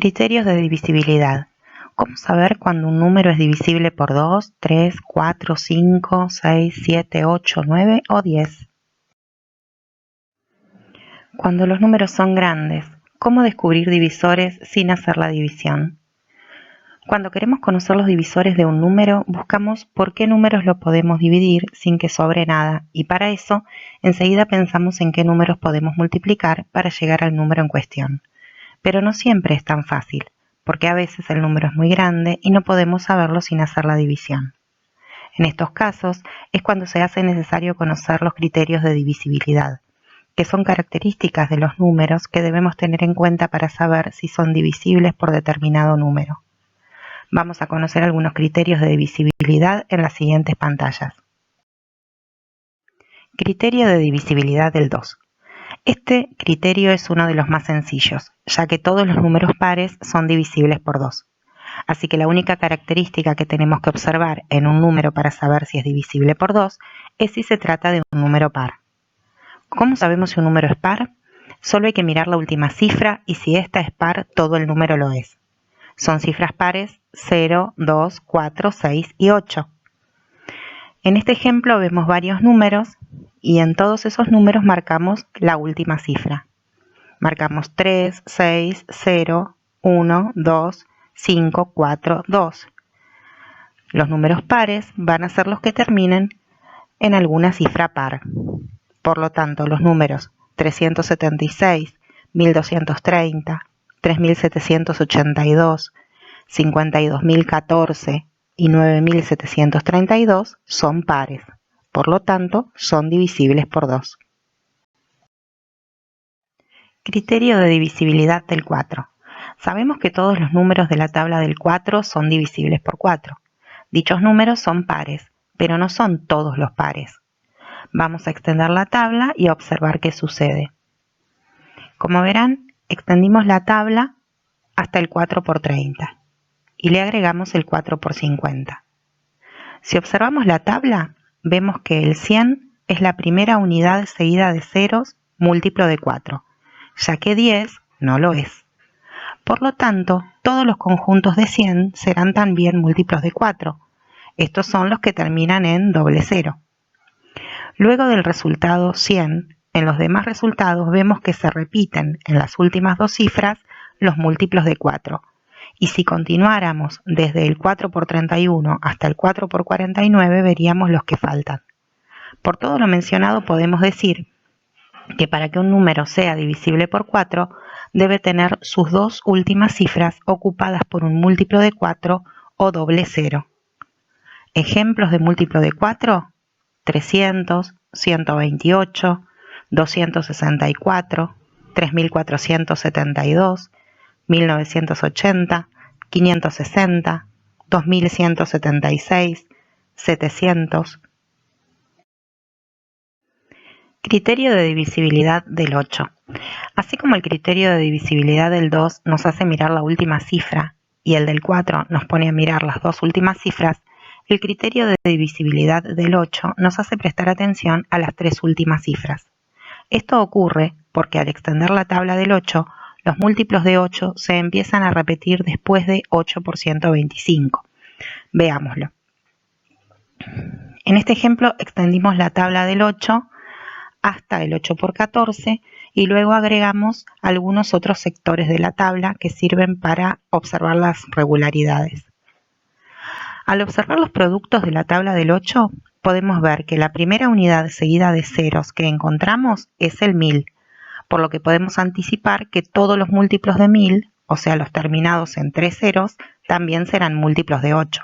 Criterios de divisibilidad. ¿Cómo saber cuando un número es divisible por 2, 3, 4, 5, 6, 7, 8, 9 o 10? Cuando los números son grandes, ¿cómo descubrir divisores sin hacer la división? Cuando queremos conocer los divisores de un número, buscamos por qué números lo podemos dividir sin que sobre nada, y para eso, enseguida pensamos en qué números podemos multiplicar para llegar al número en cuestión. Pero no siempre es tan fácil, porque a veces el número es muy grande y no podemos saberlo sin hacer la división. En estos casos es cuando se hace necesario conocer los criterios de divisibilidad, que son características de los números que debemos tener en cuenta para saber si son divisibles por determinado número. Vamos a conocer algunos criterios de divisibilidad en las siguientes pantallas. Criterio de divisibilidad del 2. Este criterio es uno de los más sencillos, ya que todos los números pares son divisibles por 2. Así que la única característica que tenemos que observar en un número para saber si es divisible por 2 es si se trata de un número par. ¿Cómo sabemos si un número es par? Solo hay que mirar la última cifra y si esta es par, todo el número lo es. Son cifras pares 0, 2, 4, 6 y 8. En este ejemplo vemos varios números y en todos esos números marcamos la última cifra. Marcamos 3, 6, 0, 1, 2, 5, 4, 2. Los números pares van a ser los que terminen en alguna cifra par. Por lo tanto, los números 376, 1230, 3782, 52.014 y 9.732 son pares. Por lo tanto, son divisibles por 2. Criterio de divisibilidad del 4. Sabemos que todos los números de la tabla del 4 son divisibles por 4. Dichos números son pares, pero no son todos los pares. Vamos a extender la tabla y a observar qué sucede. Como verán, extendimos la tabla hasta el 4 por 30 y le agregamos el 4 por 50. Si observamos la tabla, vemos que el 100 es la primera unidad seguida de ceros múltiplo de 4, ya que 10 no lo es. Por lo tanto, todos los conjuntos de 100 serán también múltiplos de 4. Estos son los que terminan en doble cero. Luego del resultado 100, en los demás resultados vemos que se repiten en las últimas dos cifras los múltiplos de 4. Y si continuáramos desde el 4 por 31 hasta el 4 por 49, veríamos los que faltan. Por todo lo mencionado podemos decir que para que un número sea divisible por 4, debe tener sus dos últimas cifras ocupadas por un múltiplo de 4 o doble cero. Ejemplos de múltiplo de 4: 300, 128, 264, 3472, 1980, 560, 2176, 700. Criterio de divisibilidad del 8. Así como el criterio de divisibilidad del 2 nos hace mirar la última cifra y el del 4 nos pone a mirar las dos últimas cifras, el criterio de divisibilidad del 8 nos hace prestar atención a las tres últimas cifras. Esto ocurre porque al extender la tabla del 8, los múltiplos de 8 se empiezan a repetir después de 8 por 125. Veámoslo. En este ejemplo extendimos la tabla del 8 hasta el 8 por 14 y luego agregamos algunos otros sectores de la tabla que sirven para observar las regularidades. Al observar los productos de la tabla del 8, podemos ver que la primera unidad seguida de ceros que encontramos es el 1000, por lo que podemos anticipar que todos los múltiplos de 1000, o sea los terminados en 3 ceros, también serán múltiplos de 8.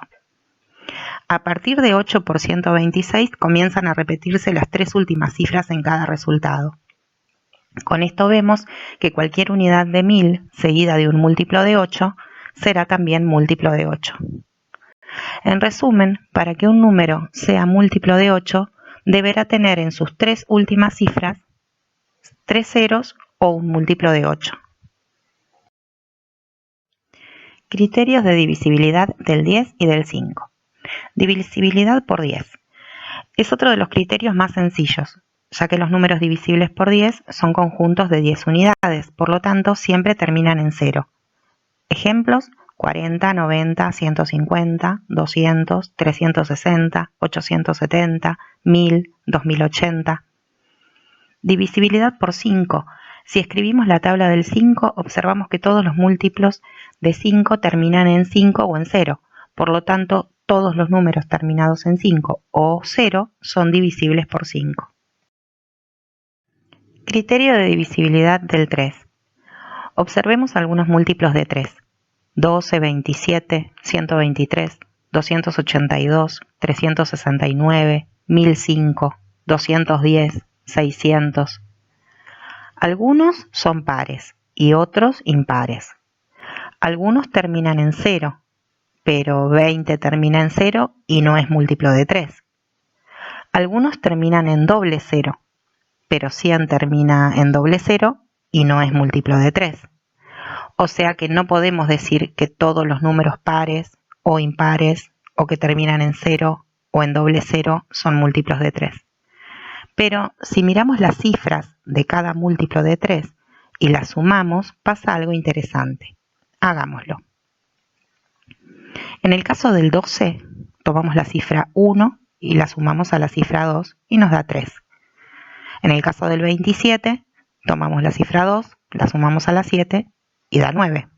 A partir de 8 por 126 comienzan a repetirse las tres últimas cifras en cada resultado. Con esto vemos que cualquier unidad de 1000 seguida de un múltiplo de 8 será también múltiplo de 8. En resumen, para que un número sea múltiplo de 8, deberá tener en sus tres últimas cifras 3 ceros o un múltiplo de 8. Criterios de divisibilidad del 10 y del 5. Divisibilidad por 10. Es otro de los criterios más sencillos, ya que los números divisibles por 10 son conjuntos de 10 unidades, por lo tanto siempre terminan en 0. Ejemplos: 40, 90, 150, 200, 360, 870, 1000, 2080. Divisibilidad por 5. Si escribimos la tabla del 5, observamos que todos los múltiplos de 5 terminan en 5 o en 0. Por lo tanto, todos los números terminados en 5 o 0 son divisibles por 5. Criterio de divisibilidad del 3. Observemos algunos múltiplos de 3. 12, 27, 123, 282, 369, 1005, 210, 600. Algunos son pares y otros impares. Algunos terminan en 0, pero 20 termina en 0 y no es múltiplo de 3. Algunos terminan en doble 0, pero 100 termina en doble 0 y no es múltiplo de 3. O sea que no podemos decir que todos los números pares o impares o que terminan en 0 o en doble 0 son múltiplos de 3. Pero si miramos las cifras de cada múltiplo de 3 y las sumamos, pasa algo interesante. Hagámoslo. En el caso del 12, tomamos la cifra 1 y la sumamos a la cifra 2 y nos da 3. En el caso del 27, tomamos la cifra 2, la sumamos a la 7 y da 9.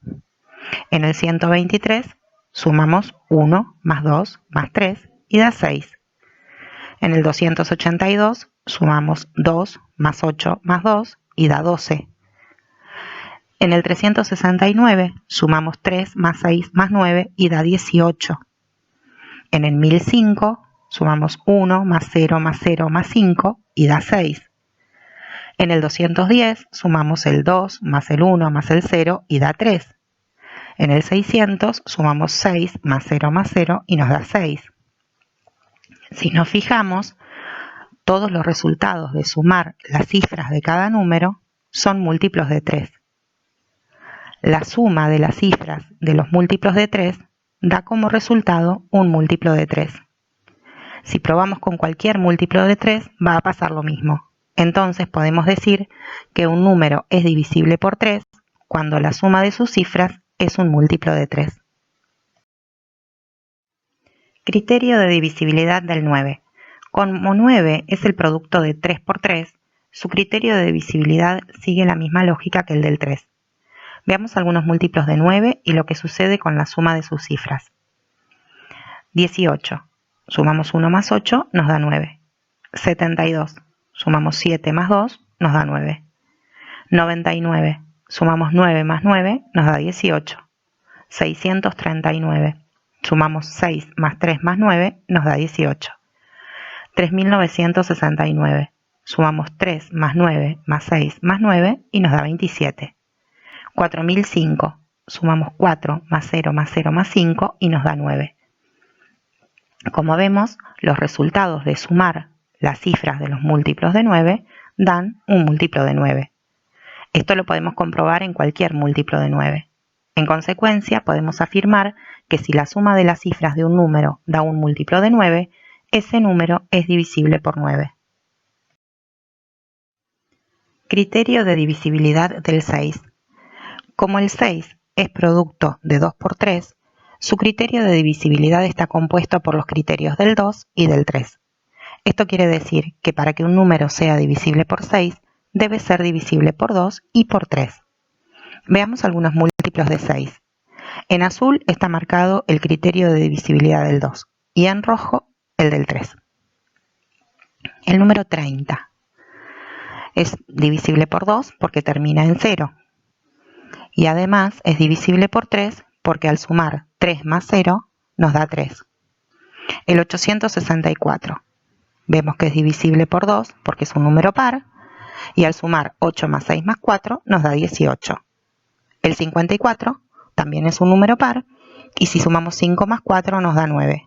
En el 123, sumamos 1 más 2 más 3 y da 6. En el 282, sumamos 2 más 8 más 2 y da 12. En el 369, sumamos 3 más 6 más 9 y da 18. En el 1005, sumamos 1 más 0 más 0 más 5 y da 6. En el 210, sumamos el 2 más el 1 más el 0 y da 3. En el 600, sumamos 6 más 0 y nos da 6. Si nos fijamos, todos los resultados de sumar las cifras de cada número son múltiplos de 3. La suma de las cifras de los múltiplos de 3 da como resultado un múltiplo de 3. Si probamos con cualquier múltiplo de 3, va a pasar lo mismo. Entonces podemos decir que un número es divisible por 3 cuando la suma de sus cifras es un múltiplo de 3. Criterio de divisibilidad del 9. Como 9 es el producto de 3 por 3, su criterio de divisibilidad sigue la misma lógica que el del 3. Veamos algunos múltiplos de 9 y lo que sucede con la suma de sus cifras. 18. Sumamos 1 más 8, nos da 9. 72. Sumamos 7 más 2, nos da 9. 99. Sumamos 9 más 9, nos da 18. 639. Sumamos 6 más 3 más 9, nos da 18. 3969. Sumamos 3 más 9 más 6 más 9 y nos da 27. 4005. Sumamos 4 más 0 más 0 más 5 y nos da 9. Como vemos, los resultados de sumar las cifras de los múltiplos de 9 dan un múltiplo de 9. Esto lo podemos comprobar en cualquier múltiplo de 9. En consecuencia, podemos afirmar que si la suma de las cifras de un número da un múltiplo de 9, ese número es divisible por 9. Criterio de divisibilidad del 6. Como el 6 es producto de 2 por 3, su criterio de divisibilidad está compuesto por los criterios del 2 y del 3. Esto quiere decir que para que un número sea divisible por 6, debe ser divisible por 2 y por 3. Veamos algunos múltiplos de 6. En azul está marcado el criterio de divisibilidad del 2 y en rojo el del 3. El número 30 es divisible por 2 porque termina en 0. Y además es divisible por 3 porque al sumar 3 más 0 nos da 3. El 864. Vemos que es divisible por 2 porque es un número par y al sumar 8 más 6 más 4 nos da 18. El 54 también es un número par y si sumamos 5 más 4 nos da 9.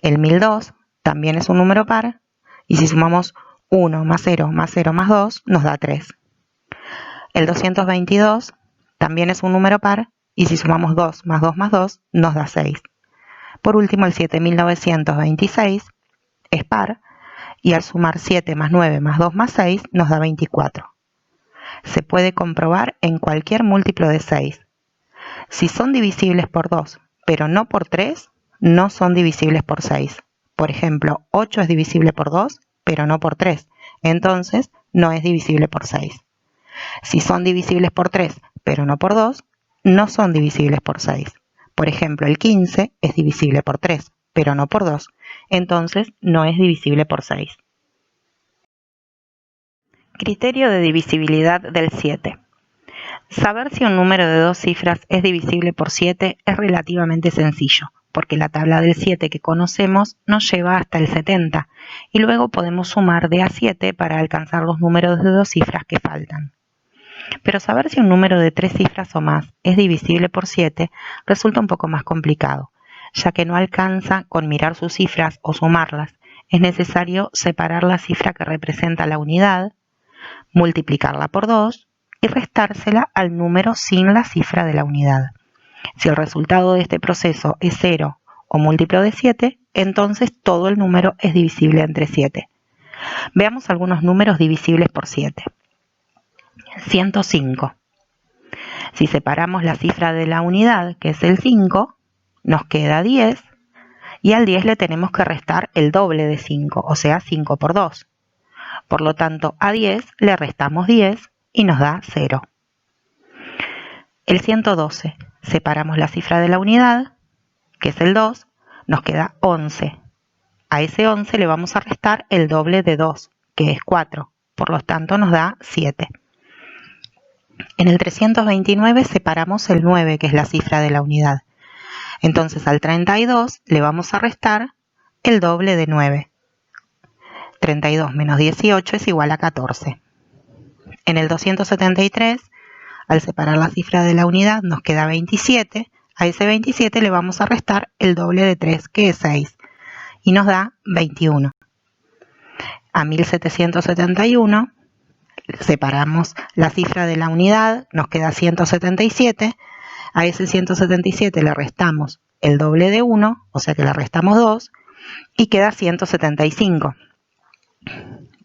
El 1002 también es un número par y si sumamos 1 más 0 más 0 más 2 nos da 3. El 222 también es un número par y si sumamos 2 más 2 más 2 nos da 6. Por último, el 7926 es par y al sumar 7 más 9 más 2 más 6 nos da 24. Se puede comprobar en cualquier múltiplo de 6. Si son divisibles por 2, pero no por 3, no son divisibles por 6. Por ejemplo, 8 es divisible por 2, pero no por 3. Entonces, no es divisible por 6. Si son divisibles por 3, pero no por 2, no son divisibles por 6. Por ejemplo, el 15 es divisible por 3, pero no por 2. Entonces, no es divisible por 6. Criterio de divisibilidad del 7. Saber si un número de dos cifras es divisible por 7 es relativamente sencillo, porque la tabla del 7 que conocemos nos lleva hasta el 70, y luego podemos sumar de a 7 para alcanzar los números de dos cifras que faltan. Pero saber si un número de 3 cifras o más es divisible por 7 resulta un poco más complicado, ya que no alcanza con mirar sus cifras o sumarlas. Es necesario separar la cifra que representa la unidad, multiplicarla por 2 y restársela al número sin la cifra de la unidad. Si el resultado de este proceso es 0 o múltiplo de 7, entonces todo el número es divisible entre 7. Veamos algunos números divisibles por 7. 105. Si separamos la cifra de la unidad, que es el 5, nos queda 10, y al 10 le tenemos que restar el doble de 5, o sea 5 por 2. Por lo tanto, a 10 le restamos 10 y nos da 0. El 112. Separamos la cifra de la unidad, que es el 2, nos queda 11. A ese 11 le vamos a restar el doble de 2, que es 4. Por lo tanto, nos da 7. En el 329 separamos el 9, que es la cifra de la unidad. Entonces al 32 le vamos a restar el doble de 9. 32 menos 18 es igual a 14. En el 273, al separar la cifra de la unidad, nos queda 27. A ese 27 le vamos a restar el doble de 3, que es 6. Y nos da 21. A 1771, separamos la cifra de la unidad, nos queda 177. A ese 177 le restamos el doble de 1, o sea que le restamos 2, y queda 175.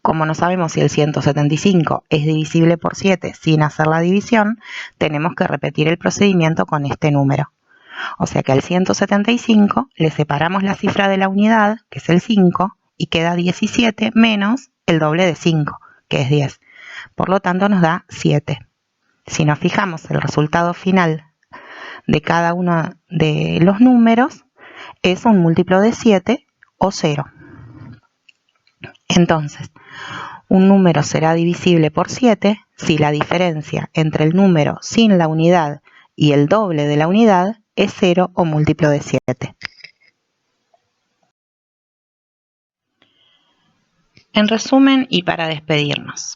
Como no sabemos si el 175 es divisible por 7 sin hacer la división, tenemos que repetir el procedimiento con este número. O sea que al 175 le separamos la cifra de la unidad, que es el 5, y queda 17 menos el doble de 5, que es 10. Por lo tanto nos da 7. Si nos fijamos, el resultado final de cada uno de los números es un múltiplo de 7 o 0. Entonces, un número será divisible por 7 si la diferencia entre el número sin la unidad y el doble de la unidad es 0 o múltiplo de 7. En resumen y para despedirnos,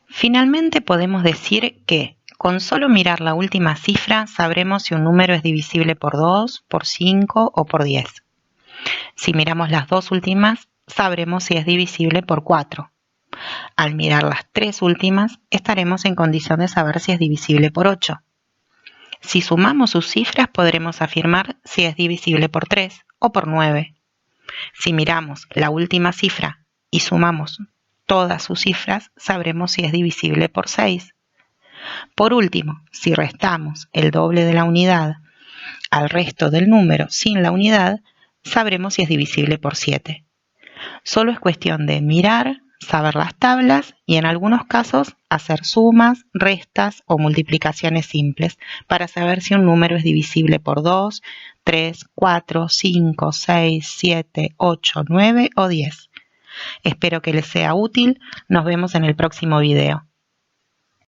finalmente podemos decir que con solo mirar la última cifra sabremos si un número es divisible por 2, por 5 o por 10. Si miramos las dos últimas, sabremos si es divisible por 4. Al mirar las tres últimas, estaremos en condición de saber si es divisible por 8. Si sumamos sus cifras, podremos afirmar si es divisible por 3 o por 9. Si miramos la última cifra y sumamos todas sus cifras, sabremos si es divisible por 6. Por último, si restamos el doble de la unidad al resto del número sin la unidad, sabremos si es divisible por 7. Solo es cuestión de mirar, saber las tablas y en algunos casos hacer sumas, restas o multiplicaciones simples para saber si un número es divisible por 2, 3, 4, 5, 6, 7, 8, 9 o 10. Espero que les sea útil. Nos vemos en el próximo video.